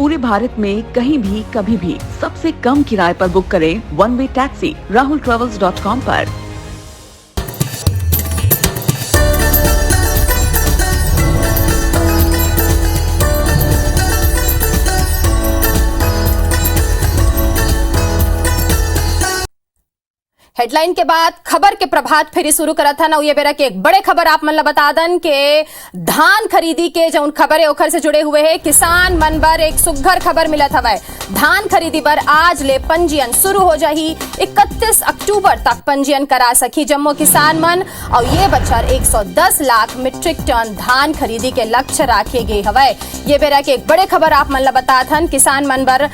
पूरे भारत में कहीं भी कभी भी सबसे कम किराए पर बुक करें वन वे टैक्सी rahultravels.com पर। हेडलाइन के बाद खबर के प्रभात फेरी शुरू करा था ना ये बेरा के एक बड़े खबर आप मन ला बता दन के धान खरीदी के जो खबर है ओखर से जुड़े हुए है किसान मन बर एक सुघर खबर मिलत हवै। धान खरीदी बर आज ले पंजीयन शुरू हो जाही। 31 अक्टूबर तक पंजीयन करा सकी जम्मो किसान मन और ये बछर 110 लाख मीट्रिक टन धान खरीदी के लक्ष्य राखे गए हवै। ये बेरा के एक बड़े खबर आप मन ला बता थन किसान मन बर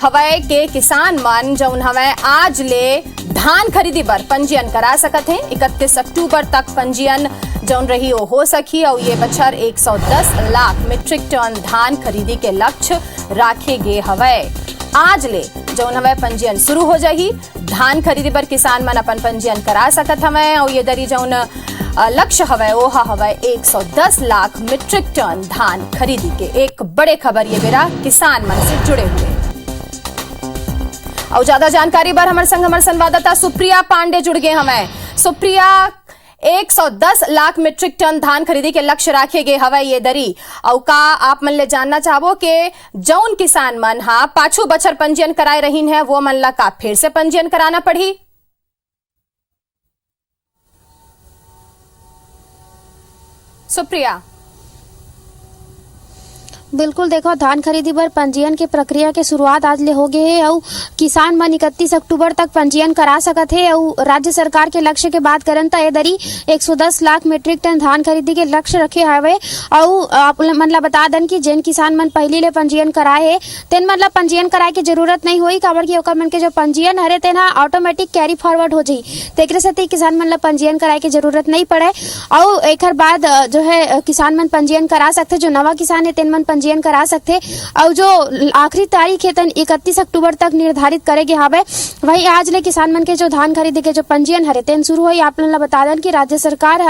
हवै के किसान मन जौन हवै आज ले धान खरीदी बर पंजीयन करा सकत हैं। 31 अक्टूबर तक पंजीयन जौन रही वो हो सकी और ये बछर 110 लाख मीट्रिक टन धान खरीदी के लक्ष्य राखे गए हवै। आज ले जौन हवै पंजीयन शुरू हो जाही। धान खरीदी बर किसान मन अपन पंजीयन करा सकत हवै और ये दरी जौन लक्ष्य हवै वो हवै 110 लाख मीट्रिक टन धान खरीदी के। एक बड़े खबर ये बेरा किसान मन से जुड़े हुए और ज्यादा जानकारी बार हमारे संग हमारे संवाददाता सुप्रिया पांडे जुड़ गए हमें। सुप्रिया 110 लाख मीट्रिक टन धान खरीदी के लक्ष्य राखे गए हवाई ये दरी और का आप मन ले जानना चाहो के जौन किसान मन हा पाछू बछर पंजीयन कराए रहीन है वो मन ला का फिर से पंजीयन कराना पड़ी। सुप्रिया बिल्कुल देखो धान खरीदी पर पंजीयन के प्रक्रिया के शुरुआत आज ले हो गए है और किसान मन 31 अक्टूबर तक पंजीयन करा सकत है और राज्य सरकार के लक्ष्य के बात करन त ये दरी 110 लाख मीट्रिक टन धान खरीदी के लक्ष्य रखे हवे और आप मन ला बता दन कि जेन किसान मन पहली ले पंजीयन कराए है तेन मन ला पंजीयन कराए के जरूरत नहीं होई काबर कि ओकर मन के जो पंजीयन हरे तेन ऑटोमेटिक कैरी फॉरवर्ड हो जाई तेकरे सेती किसान मन ला पंजीयन कराए के जरूरत नहीं पड़े और एकर बाद जो है किसान मन पंजीयन करा सकते जो नवा किसान है तेन मन पंजीयन करा सकते और जो आखिरी तारीख है 31 अक्टूबर तक निर्धारित करेगे हवे वही आज ले किसान मन के जो धान खरीदी के जो पंजीयन हरे तेन शुरू हुई। आप लोगन ला बता दें कि राज्य सरकार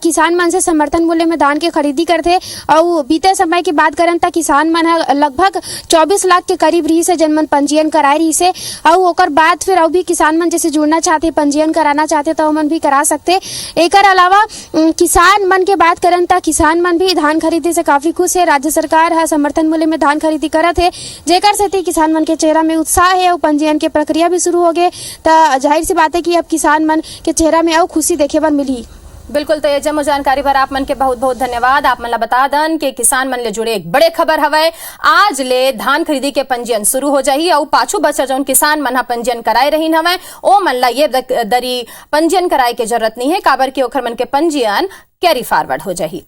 किसान मन से समर्थन मूल्य में धान के खरीदी करते और बीते समय की बात करें तो किसान मन लगभग 24 लाख के करीब रही से जन मन पंजीयन कराए रही से और ओकर बाद फिर और भी किसान मन जैसे जुड़ना चाहते पंजीयन कराना चाहते तो मन भी करा सकते। एकर अलावा किसान मन के बात करें तो किसान मन भी धान खरीदी से काफी खुश है। राज्य सरकार समर्थन मूल्य में धान खरीदी करत है जेकर से किसान मन के चेहरा में उत्साह है और पंजीयन के प्रक्रिया भी शुरू हो गए तो जाहिर सी बात है कि अब किसान मन के चेहरा में और खुशी देखे बर मिली। बिल्कुल तो ये जम्मो जानकारी पर आप मन के बहुत बहुत धन्यवाद। आप मन ला बता दन के किसान मन ले जुड़े एक बड़े खबर हवै। आज ले धान खरीदी के पंजीयन शुरू हो जाही और पाछू बच्चा जौन किसान मन पंजीयन कराए रहीन हवै ओ मन ला ये दरी पंजीयन कराए के जरूरत नहीं है काबर की ओखर मन के पंजीयन कैरी फॉरवर्ड हो जाही।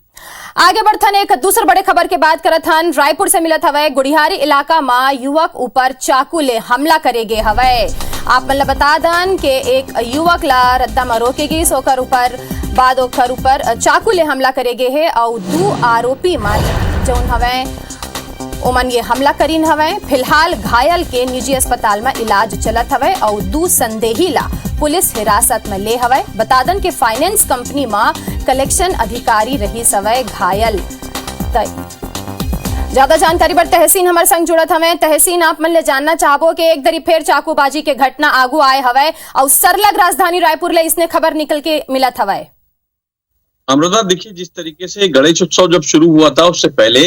आगे बढ़थन एक दूसर बड़े खबर के बात करत हन। रायपुर से मिलत हवै गुड़िहारी इलाका में युवक ऊपर चाकू ले हमला करे गे हवै। आप मन ला बता दन के एक युवक ला रद्दा में रोके गे ओकर ऊपर चाकू ले हमला करे गे है और 2 आरोपी मन जौन हवै ओमन ये हमला करीन हवै। फिलहाल घायल के निजी अस्पताल में इलाज चलत हवै और 2 संदेही ला पुलिस हिरासत में ले हवै। बता दन के फाइनेंस कंपनी में कलेक्शन अधिकारी रही सवै घायल। ज्यादा जानकारी पर तहसीन हमारे संग जुड़त हमें। तहसीन आप मन ले जानना चाहबो कि एक दरी फिर चाकूबाजी के घटना आगू आए हवै और सरलग राजधानी रायपुर ले इसने खबर निकल के मिलत हवै। अमृता देखिए जिस तरीके से गणेश उत्सव जब शुरू हुआ था उससे पहले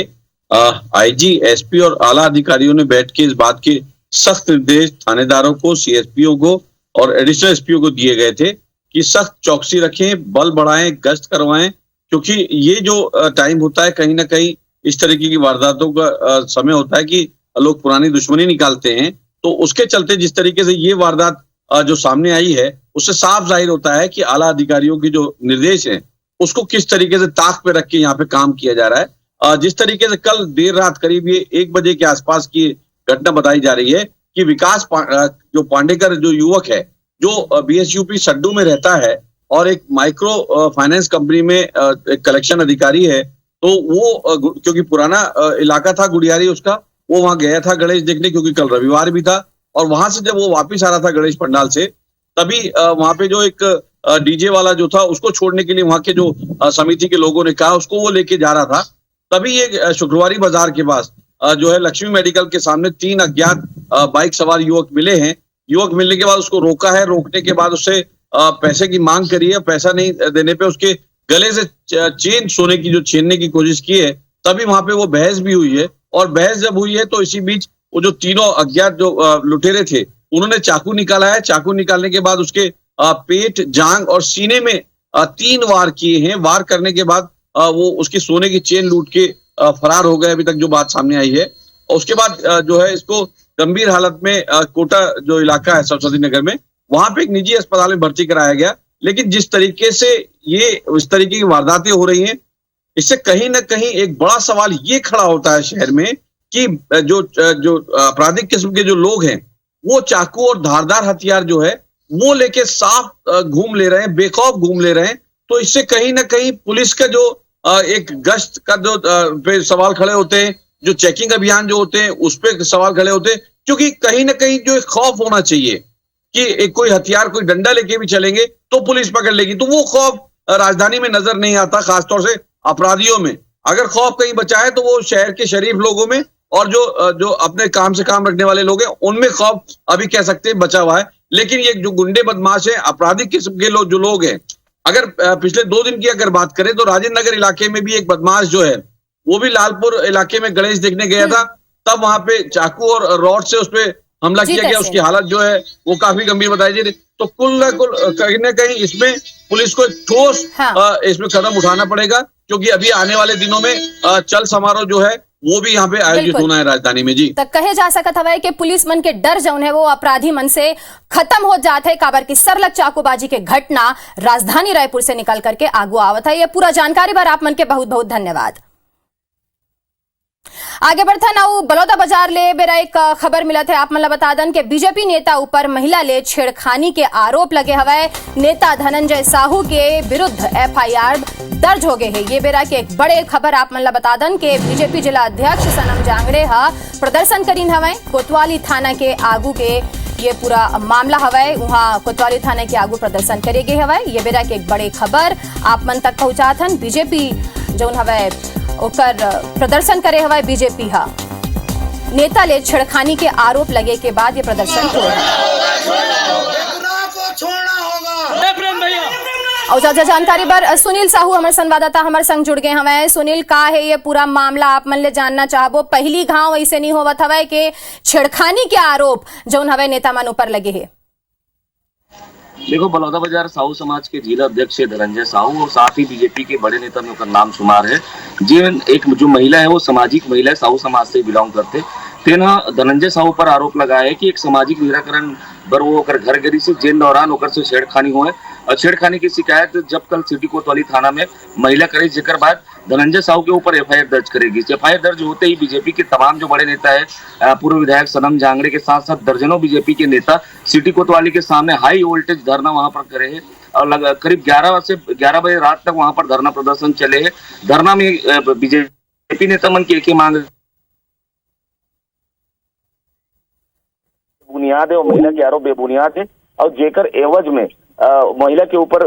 आईजी एसपी और आला अधिकारियों ने बैठ के इस बात के सख्त निर्देश थानेदारों को सीएसपीओ को और एडिशनल एसपीओ को दिए गए थे कि सख्त चौकसी रखें बल बढ़ाएं गश्त करवाएं क्योंकि ये जो टाइम होता है कहीं ना कहीं इस तरीके की वारदातों का समय होता है कि लोग पुरानी दुश्मनी निकालते हैं तो उसके चलते जिस तरीके से ये वारदात जो सामने आई है उससे साफ जाहिर होता है कि आला अधिकारियों की जो निर्देश है उसको किस तरीके से ताक पे रख के यहाँ पे काम किया जा रहा है। जिस तरीके से कल देर रात करीब ये 1 बजे के आसपास की घटना बताई जा रही है कि विकास जो पांडेकर जो युवक है जो बीएसयूपी सड्डू में रहता है और एक माइक्रो फाइनेंस कंपनी में एक कलेक्शन अधिकारी है तो वो क्योंकि पुराना इलाका था गुड़ियारी उसका वो वहां गया था गणेश देखने क्योंकि कल रविवार भी था और वहां से जब वो वापिस आ रहा था गणेश पंडाल से तभी वहां पे जो एक डीजे वाला जो था उसको छोड़ने के लिए वहां के जो समिति के लोगों ने कहा उसको वो लेके जा रहा था तभी ये शुक्रवारी बाजार के पास जो है लक्ष्मी मेडिकल के सामने 3 अज्ञात बाइक सवार युवक मिले हैं। युवक मिलने के बाद उसको रोका है, रोकने के बाद उससे पैसे की मांग करी है। पैसा नहीं देने पे उसके गले से चेन सोने की जो छीनने की कोशिश की है, तभी वहां पे वो बहस भी हुई है। और बहस जब हुई है तो इसी बीच वो जो तीनों अज्ञात जो लुटेरे थे उन्होंने चाकू निकाला है। चाकू निकालने के बाद उसके पेट, जांग और सीने में 3 वार किए हैं। वार करने के बाद वो उसकी सोने की चेन लूट के फरार हो गए, अभी तक जो बात सामने आई है। और उसके बाद जो है इसको गंभीर हालत में कोटा जो इलाका है सरस्वती नगर में, वहां पे एक निजी अस्पताल में भर्ती कराया गया। लेकिन जिस तरीके से ये इस तरीके की वारदातें हो रही हैं, इससे कहीं ना कहीं एक बड़ा सवाल ये खड़ा होता है शहर में कि जो आपराधिक किस्म के जो लोग हैं वो चाकू और धारदार हथियार जो है वो लेके साफ घूम ले रहे हैं, बेखौफ घूम ले रहे हैं। तो इससे कहीं ना कहीं पुलिस का जो एक गश्त का जो पे सवाल खड़े होते हैं, जो चेकिंग अभियान जो होते हैं उस पे सवाल खड़े होते हैं, क्योंकि कहीं ना कहीं जो एक खौफ होना चाहिए कि एक कोई हथियार, कोई डंडा लेके भी चलेंगे तो पुलिस पकड़ लेगी, तो वो खौफ राजधानी में नजर नहीं आता, खासतौर से अपराधियों में। अगर खौफ कहीं बचा है तो वो शहर के शरीफ लोगों में और जो अपने काम से काम रखने वाले लोग हैं उनमें खौफ अभी कह सकते हैं बचा हुआ है। लेकिन ये जो गुंडे बदमाश है, आपराधिक किस्म के लोग जो लोग हैं, अगर पिछले 2 दिन की अगर बात करें तो राजेंद्र नगर इलाके में भी एक बदमाश जो है वो भी लालपुर इलाके में गणेश देखने गया था, तब वहां पे चाकू और रॉड से उस पर हमला किया गया। उसकी हालत जो है वो काफी गंभीर बताई जा रही। तो कुल न कुल कहीं ना कहीं इसमें पुलिस को एक ठोस इसमें कदम उठाना पड़ेगा, क्योंकि अभी आने वाले दिनों में चल समारोह जो है वो भी यहाँ पे आयोजित होना है राजधानी में। जी तक कहे जा सकता है कि पुलिस मन के डर जो है वो अपराधी मन से खत्म हो जाते है। काबर की सरलग चाकूबाजी के घटना राजधानी रायपुर से निकल करके आगू आवत है। ये पूरा जानकारी पर आप मन के बहुत बहुत धन्यवाद। आगे बढ़ता ना बलौदा बाजार ले बेरा एक खबर मिला थे, आप मतलब बता दन के बीजेपी नेता ऊपर महिला ले छेड़खानी के आरोप लगे हवाए। नेता धनंजय साहू के विरुद्ध एफआईआर दर्ज हो गए है। ये बेरा के एक बड़े खबर आप मतलब बता दन के बीजेपी जिला अध्यक्ष सनम जांगड़े प्रदर्शन करीन हवाए कोतवाली थाना के आगू के। ये पूरा मामला हवाए वहां कोतवाली थाना के आगू प्रदर्शन करे गए हवाए। ये बेरा के एक बड़े खबर आप मन तक पहुंचात हन। बीजेपी जो हवाए ओकर प्रदर्शन करे हवाए बीजेपी नेता ले छेड़खानी के आरोप लगे के बाद ये प्रदर्शन हो रहा है। और ज्यादा जानकारी पर सुनील साहू हमारे संवाददाता हमारे संग जुड़ गए हमें। सुनील, का है ये पूरा मामला, आप मन ले जानना चाहबो। पहली घाव ऐसे नहीं होवत हवे के छेड़खानी के आरोप जो हवे नेता मन ऊपर लगे है। देखो, बलौदा बाजार साहू समाज के जिला अध्यक्ष धनंजय साहू और साथ ही बीजेपी के बड़े नेता में उनका नाम शुमार है। एक जो महिला है वो सामाजिक महिला है, साहू समाज से बिलोंग करते तेना धनंजय साहू पर आरोप लगाया है कि एक सामाजिक निराकरण बर वो घर गरी से जेल दौरान होकर से छेड़खानी हुए और छेड़खानी की शिकायत जब कल सिटी कोतवाली थाना में महिला करे, जेकर बाद धनंजय साहू के ऊपर एफआईआर दर्ज करेगी। एफआईआर दर्ज होते ही बीजेपी के तमाम जो बड़े नेता है, पूर्व विधायक सनम जांगड़े के साथ साथ दर्जनों बीजेपी के नेता सिटी कोतवाली के सामने हाई वोल्टेज धरना वहां पर करे है और करीब 11 बजे रात तक वहां पर धरना प्रदर्शन चले है। धरना में बीजेपी नेता मन की एक ही मांग बुनियाद है और महिला के आरोप बेबुनियाद है और जेकर एवज में महिला के ऊपर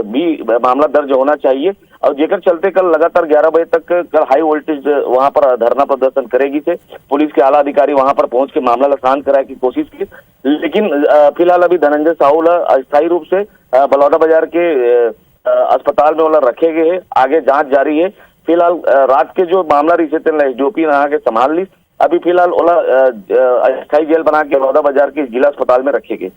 भी मामला दर्ज होना चाहिए और जेकर चलते कल लगातार 11 बजे तक कल हाई वोल्टेज वहां पर धरना प्रदर्शन करेगी से पुलिस के आला अधिकारी वहां पर पहुंच के मामला शांत कराने की कोशिश की। लेकिन फिलहाल अभी धनंजय साहू अस्थायी रूप से बलौदा बाजार के अस्पताल में वाला रखे गए है। आगे जांच जारी है। फिलहाल रात के जो मामला रही थे एसडीओपी नहा के संभाल ली। अभी फिलहाल ओला अस्थायी जेल बना के बलौदा बाजार के जिला अस्पताल में रखे गए।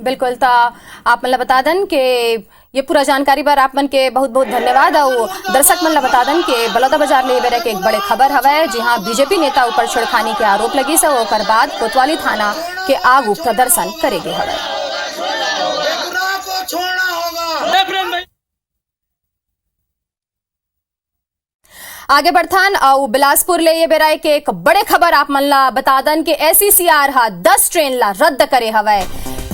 बिल्कुल, तो आप मतलब बता दन के ये पूरा जानकारी पर आप मन के बहुत बहुत धन्यवाद। और दर्शक मन बता दन के बलौदा बाजार ले बेरा के एक बड़े खबर हवे, जी हाँ, बीजेपी नेता ऊपर छेड़खानी के आरोप लगी से ओकर बाद कोतवाली थाना के आगू प्रदर्शन करेगे हवे। आगे बढ़थान और बिलासपुर ले ये बेरा के एक बड़े खबर आप मन ला बता दन के एसईसीआर 10 ट्रेन ला रद्द करे हवे।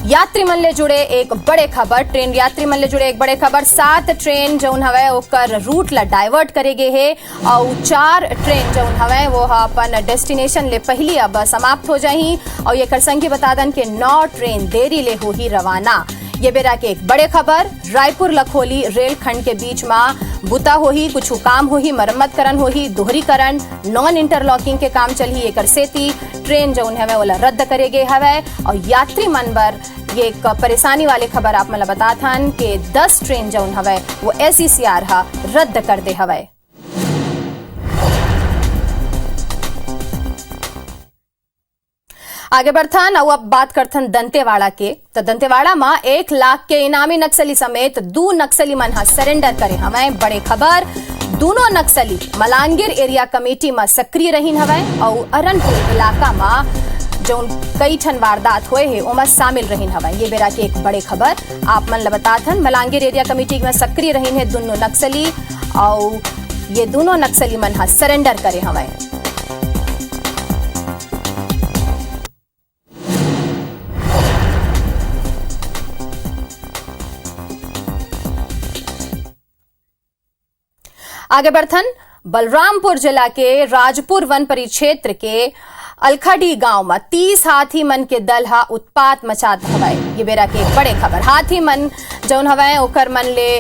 यात्री मन ले जुड़े एक बड़े खबर, ट्रेन यात्री मन ले जुड़े एक बड़े खबर। 7 ट्रेन जौन हवे ओकर रूट ला डाइवर्ट करे गे है और 4 ट्रेन जौन हवे वो अपन डेस्टिनेशन ले पहली अब समाप्त हो जाही और ये संगी बता दन के 9 ट्रेन देरी ले हो ही रवाना। ये बेरा के एक बड़े खबर, रायपुर लखोली रेल खंड के बीच में बुता होही, कुछ काम होही, मरम्मत करन होही, दोहरीकरण, नॉन इंटरलॉकिंग के काम चली, एकर सेती ट्रेन जौन है वो रद्द करे गए हवे और यात्री मन बर ये एक परेशानी वाले खबर आप मला बता थन कि 10 ट्रेन जौन हवे वो SECR हा रद्द कर दे हवे। आगे बढ़थन और अब बात करथन दंतेवाड़ा के। तो दंतेवाड़ा में 1 लाख के इनामी नक्सली समेत 2 नक्सली मन हा सरेंडर करे हवे। बड़े खबर, दोनों नक्सली मलांगीर एरिया कमेटी में सक्रिय रहीन हवे और अरनपुर इलाका में जो कई ठन वारदात हुए है उमा शामिल रहीन हवे। ये बेरा के एक बड़े खबर आप मन ल बताथन, मलांगीर एरिया कमेटी में सक्रिय रहीन है दोनों नक्सली और ये दोनों नक्सली मन हा सरेंडर करे हवे। आगे बढ़थन, बलरामपुर जिला के राजपुर वन परिक्षेत्र के अलखडी गांव में 30 हाथी मन के दल हा उत्पात मचात हवे। ये बेरा के एक बड़े खबर, हाथी मन जौन हवे ओकर मन ले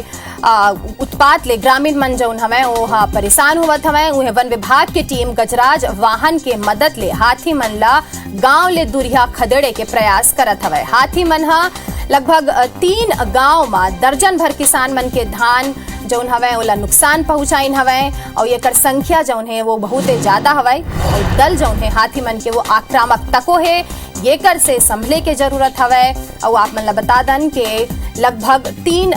उत्पात ले ग्रामीण मन जौन हवे वो हा परेशान होवत हवे। उहे वन विभाग के टीम गजराज वाहन के मदद ले हाथी मन ला गांव ले दुरिया खदेड़े के प्रयास करत हवे। हाथी मन हा लगभग 3 गांव में दर्जन भर किसान मन के धान जौन हवे ओला नुकसान पहुंचाइन हवे और एकर संख्या जौन है वो बहुत ज्यादा हवे और दल जौन है हाथी मन के वो आक्रामक तको है, ये कर से संभले के जरूरत हवे। और आप मन ला बता दन के लगभग 3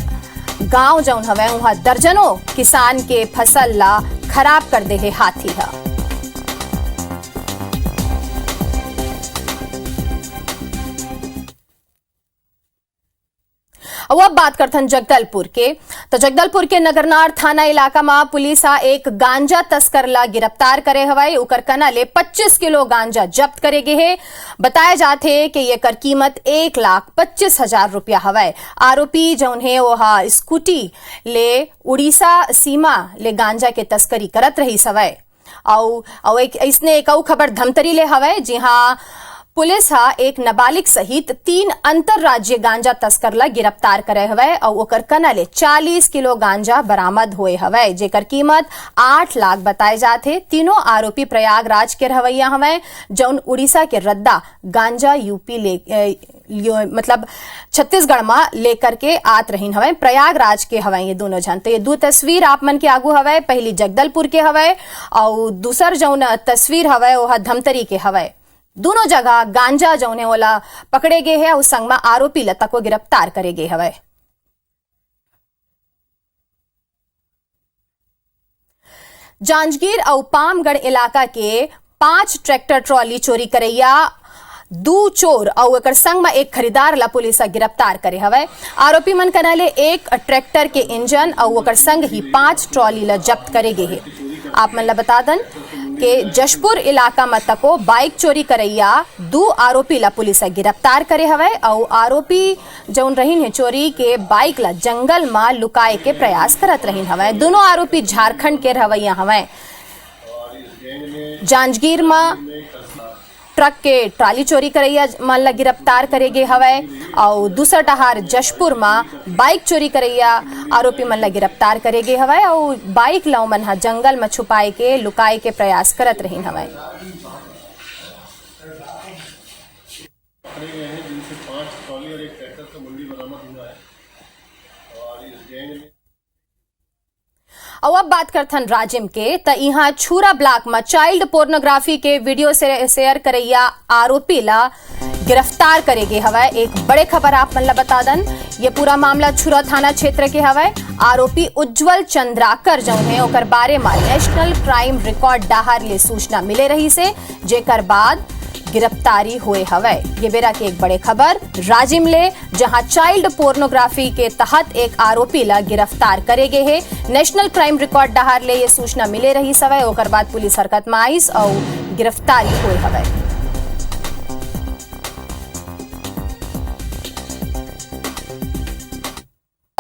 गांव जौन हवे वहां दर्जनों किसान के फसल ला खराब कर दे है हाथी हा। अब बात करथन जगदलपुर के। तो जगदलपुर के नगरनार थाना इलाका में पुलिस एक गांजा तस्कर ला गिरफ्तार करे हवाई। उकर कना ले 25 किलो गांजा जब्त करे गे है। बताया जाते कि ये कर कीमत 1,25,000 रुपया हवाई। आरोपी जौन है वो स्कूटी ले उड़ीसा सीमा ले गांजा के तस्करी करत रही सवय। और इसने एक खबर धमतरी ले हवाई, जी हाँ पुलिस हा एक नाबालिग सहित 3 अंतरराज्यीय गांजा तस्कर ला गिरफ्तार करे हवे और ओकर कना ले 40 किलो गांजा बरामद हुए हवे, जेकर कीमत 8 लाख बताए जाते। तीनों आरोपी प्रयागराज के रहवैया हवे जौन उड़ीसा के रद्दा गांजा यूपी ले मतलब छत्तीसगढ़ में लेकर के आत रहीन हवे। प्रयागराज के हवे ये दोनों जन। तो ये 2 तस्वीर आप मन के आगू हवे, पहली जगदलपुर के हवे और दूसर जौन तस्वीर हवे वो धमतरी के हवे। दोनों जगह गांजा जौन है ओला पकड़े गए है उस संग में आरोपी लता को गिरफ्तार करे गए हवे। जांजगीर और पामगढ़ इलाका के 5 ट्रैक्टर ट्रॉली चोरी करैया 2 चोर और एकर संग में एक खरीदार ला पुलिस गिरफ्तार करे हवे। आरोपी मन कना ले 1 ट्रैक्टर के इंजन और ओकर संग ही 5 ट्रॉली ला जब्त करे गए है। आप मन ला बता दन के जशपुर इलाका में तको बाइक चोरी करैया 2 आरोपी ला पुलिस गिरफ्तार करे हवे और आरोपी जौन रहीन है चोरी के बाइक ला जंगल में लुकाए के प्रयास करत रहीन हवे। दोनों आरोपी झारखंड के रहवैया हवे। जांजगीर में ट्रक के ट्राली चोरी करैया मन ला गिरफ्तार करे गे हवे और दूसर टहार जशपुर में बाइक चोरी करैया आरोपी मन ला गिरफ्तार करे गे हवे और बाइक ला मन हा जंगल में छुपाए के लुकाए के प्रयास करत रहीन हवे। और अब बात करथन राजिम के। त यहाँ छूरा ब्लॉक में चाइल्ड पोर्नोग्राफी के वीडियो से शेयर करैया आरोपी ला गिरफ्तार करे गे हवे। एक बड़े खबर आप मन ला बता दन, ये पूरा मामला छूरा थाना क्षेत्र के हवे। आरोपी उज्जवल चंद्राकर जौन है ओकर बारे में नेशनल क्राइम रिकॉर्ड डाहर ले सूचना मिले रही से, जेकर बाद गिरफ्तारी हुए हवे। ये बेरा के एक बड़े खबर राजिम ले, जहां चाइल्ड पोर्नोग्राफी के तहत एक आरोपी ला गिरफ्तार करे गए है। नेशनल क्राइम रिकॉर्ड डाहर ले ये सूचना मिले रही सवय, ओकर बाद पुलिस हरकत में आईस और गिरफ्तारी हुए हवे।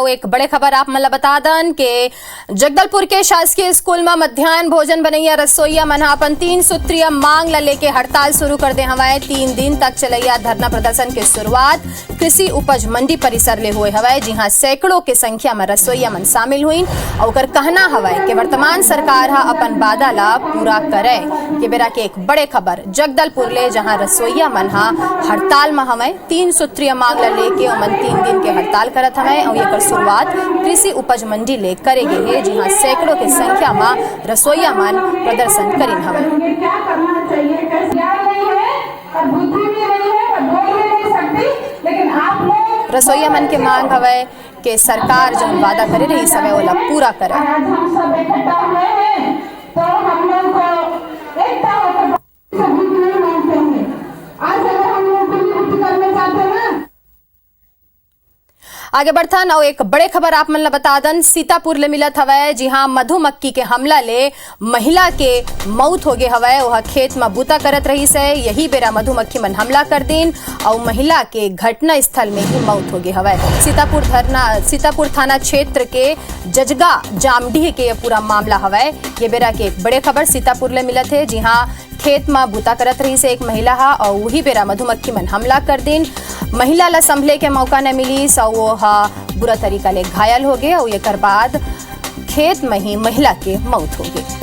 एक बड़े खबर आप मतलब बता दन के जगदलपुर के शासकीय स्कूल में मध्याह्न भोजन बनैया रसोईया मन अपन 3 सूत्रीय मांग ला लेके हड़ताल शुरू कर दे हवाए। 3 दिन तक चलैया धरना प्रदर्शन के शुरुआत कृषि उपज मंडी परिसर ले हुए हवाए, जहां सैकड़ों के संख्या में रसोईया मन शामिल हुई और ओकर कहना हवाए कि वर्तमान सरकार हा अपन वादा ला पूरा करे। के बेरा के एक बड़े खबर जगदलपुर ले, जहां रसोईया मन हा हड़ताल में हवाए। 3 सूत्रीय मांग ला लेके ओमन 3 दिन के हड़ताल करत हवाए और एकर शुरुआत कृषि उपज मंडी ले करेगे है, जहां सैकड़ों के संख्या में रसोईया मन प्रदर्शन करीन हवाए। क्या करना चाहिए, कैसे नहीं है और बुद्धि भी नहीं है और बोल भी नहीं सकती, लेकिन आप लोग रसोईया मन के मांग हवाए कि सरकार जो वादा करे रही समय वाला पूरा करे। आज हम सब इकट्ठा हुए हैं तो हम लोग को एकता होकर सबूत नहीं मांगते हैं। आज अगर हम लोग बुद्धि करना चाहते हैं ना, आगे बढ़थन और एक बड़े खबर आप मन ला बता दन सीतापुर ले मिलत हवै, जी हाँ मधुमक्खी के हमला ले महिला के मौत हो गए हवै। वह खेत में बूता करत रही से यही बेरा मधुमक्खी मन हमला कर दिन और महिला के घटना स्थल में ही मौत हो गए हवै। सीतापुर थाना क्षेत्र के जजगा जामडीह के ये पूरा मामला हवै। ये बेरा के एक बड़े खबर सीतापुर ले मिलत है, जी हाँ खेत में बूता करत रही से एक महिला हा और वही बेरा मधुमक्खी मन हमला कर दिन। महिला ला संभले के मौका न मिली सो वो हा बुरा तरीका ले घायल हो गए और एकर बाद खेत में ही महिला के मौत हो गई।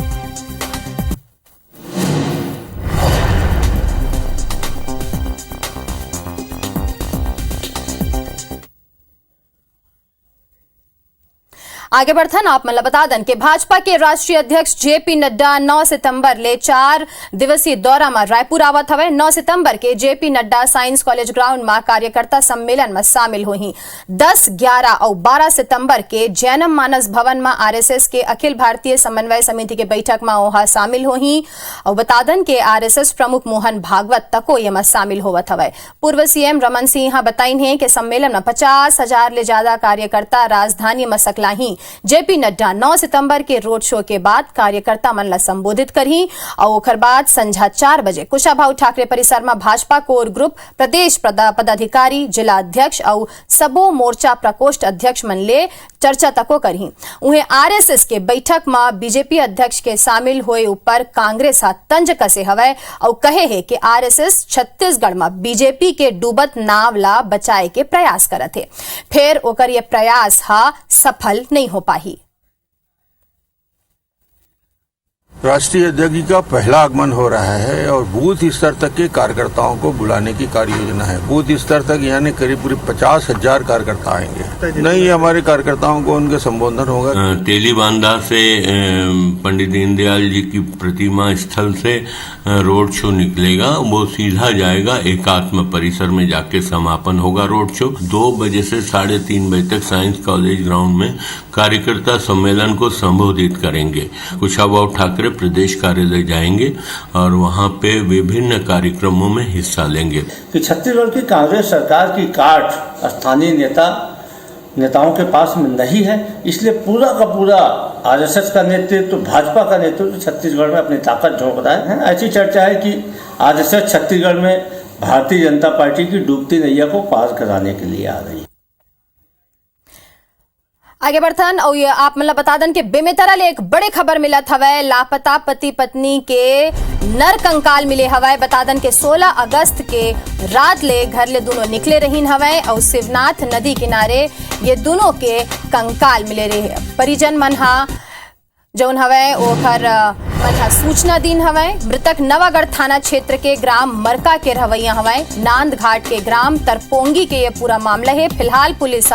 आगे बढ़थन आप मतलब बता दन कि भाजपा के राष्ट्रीय अध्यक्ष जेपी नड्डा 9 सितंबर ले 4 दिवसीय दौरा में रायपुर आवत हवे। 9 सितंबर के JP Nadda science college ground में कार्यकर्ता सम्मेलन में शामिल हुई। 10, 11 और 12 सितंबर के जैनम मानस भवन में आरएसएस के अखिल भारतीय समन्वय समिति के बैठक में वहां शामिल हुई और बता दन के आरएसएस प्रमुख मोहन भागवत तको ये में शामिल होवत हवे। पूर्व सीएम रमन सिंह बताइन है कि सम्मेलन में 50,000 ले ज्यादा कार्यकर्ता राजधानी में सकलाही। जेपी नड्डा 9 सितंबर के रोड शो के बाद कार्यकर्ता मन ला संबोधित करही और ओकर बाद संझा 4 बजे कुशाभाऊ ठाकरे परिसर में भाजपा कोर ग्रुप प्रदेश पदाधिकारी, जिला अध्यक्ष और सबो मोर्चा प्रकोष्ठ अध्यक्ष मन ले चर्चा तको करही। उन्हें आरएसएस के बैठक में बीजेपी अध्यक्ष के शामिल हुए ऊपर कांग्रेस हा तंज कसे हवे और कहे है कि आरएसएस छत्तीसगढ़ में बीजेपी के डूबत नाव ला बचाए के प्रयास करत है, फिर ओकर ये प्रयास हा सफल नहीं हो पाही। राष्ट्रीय अध्यक्ष का पहला आगमन हो रहा है और बूथ स्तर तक के कार्यकर्ताओं को बुलाने की कार्य योजना है। बूथ स्तर तक यानी करीब 50,000 कार्यकर्ता आएंगे। नहीं, हमारे कार्यकर्ताओं को उनके संबोधन होगा। तेलीबांधा से पंडित दीनदयाल जी की प्रतिमा स्थल से रोड शो निकलेगा, वो सीधा जाएगा एकात्म परिसर में जाके समापन होगा रोड शो। 2 बजे से 3:30 बजे तक साइंस कॉलेज ग्राउंड में कार्यकर्ता सम्मेलन को संबोधित करेंगे। कुशाभाऊ ठाकरे प्रदेश कार्यालय जाएंगे और वहां पे विभिन्न कार्यक्रमों में हिस्सा लेंगे। कि छत्तीसगढ़ की कांग्रेस सरकार की काट स्थानीय नेताओं के पास में नहीं है, इसलिए पूरा का पूरा आरएसएस का नेतृत्व, भाजपा का नेतृत्व छत्तीसगढ़ में अपनी ताकत झोंक रहा है। ऐसी चर्चा है कि आरएसएस छत्तीसगढ़ में भारतीय जनता पार्टी की डूबती नैया को पार कराने के लिए आ रही है। आगे बढ़थन और ये आप मतलब बता दन कि बेमेतरा ले एक बड़े खबर मिला हवै। लापता पति पत्नी के नर कंकाल मिले हवै। बता दन के 16 अगस्त के रात ले घर ले दोनों निकले रहीन हवै और शिवनाथ नदी किनारे ये दोनों के कंकाल मिले रहे। परिजन मन हा जौन हवै ओखर मन सूचना दीन हवै। मृतक नवागढ़ थाना क्षेत्र के ग्राम मरका के रहवैया हवै। नांद घाट के ग्राम तरपोंगी के ये पूरा मामला है। फिलहाल पुलिस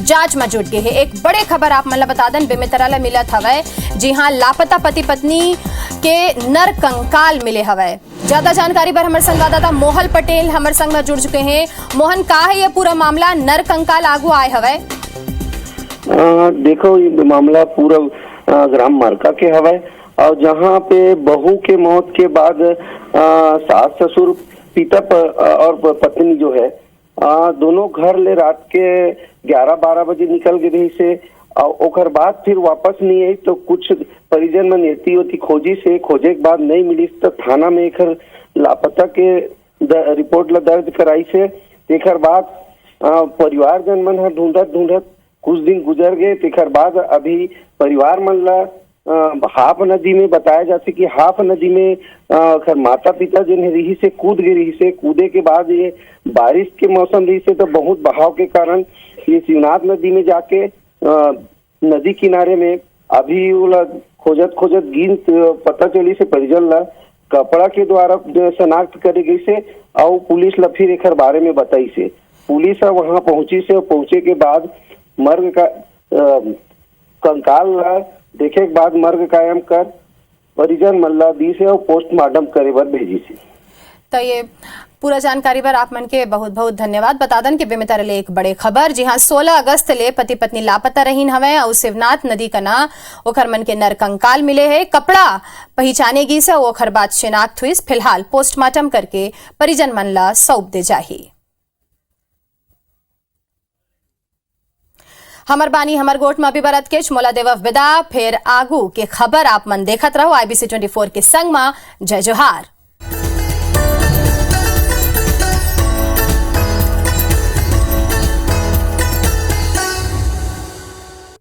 जांच में जुट गई है। एक बड़े खबर आप मतलब बता दन बेमेतरा ला मिलत हवै, जी हाँ लापता पति पत्नी के नर कंकाल मिले हवै। ज्यादा जानकारी पर हमारे संवाददाता मोहन पटेल हमारे संग में जुड़ चुके हैं। मोहन, का है ये पूरा मामला, नर कंकाल आगू आए हवै? देखो, ये मामला पूरा ग्राम मरका के हवै और जहाँ पे बहू के मौत के बाद सास ससुर पिता और पत्नी जो है दोनों घर ले रात के 11-12 बजे निकल गए से और ओकर बाद फिर वापस नहीं आई। तो कुछ परिजन में नेती होती खोजे के बाद नहीं मिली तो थाना में एक लापता के रिपोर्ट ला दर्ज कराई से। एकर बाद परिवार जन मन ढूंढत कुछ दिन गुजर गए तेकर बाद अभी परिवार मन ला हाफ नदी में बताया जाते कि हाफ नदी में खैर माता पिता जिन रही से कूद गए रही से, कूदे के बाद ये बारिश के मौसम रही से तो बहुत बहाव के कारण ये शिवनाथ नदी में जाके नदी किनारे में अभी वो खोजत खोजत गिन पता चली से परिजन ला कपड़ा के द्वारा शनाख्त करे गई से और पुलिस ला फिर एक बारे में बताई से। पुलिस वहां पहुंची से, पहुंचे के बाद मर्ग का कंकाल ला देखे के बाद मर्ग कायम कर परिजन मल्ला दी से और पोस्टमार्टम करे बर भेजी से। तो ये पूरा जानकारी पर आप मन के बहुत बहुत धन्यवाद। बता दन के बेमितर ले एक बड़े खबर जी हाँ 16 अगस्त ले पति पत्नी लापता रहीन हवे और शिवनाथ नदी का ना ओखर मन के नर कंकाल मिले है, कपड़ा पहचाने गी से ओखर बाद शिनाख्त हुई। फिलहाल पोस्टमार्टम करके परिजन मन ला सौंप दे जाही। हमर बानी हमर गोट में अभी बरत के मोला देवव विदा, फिर आगू के खबर आप मन देखत रहो IBC 24 के संग में। जय जोहार।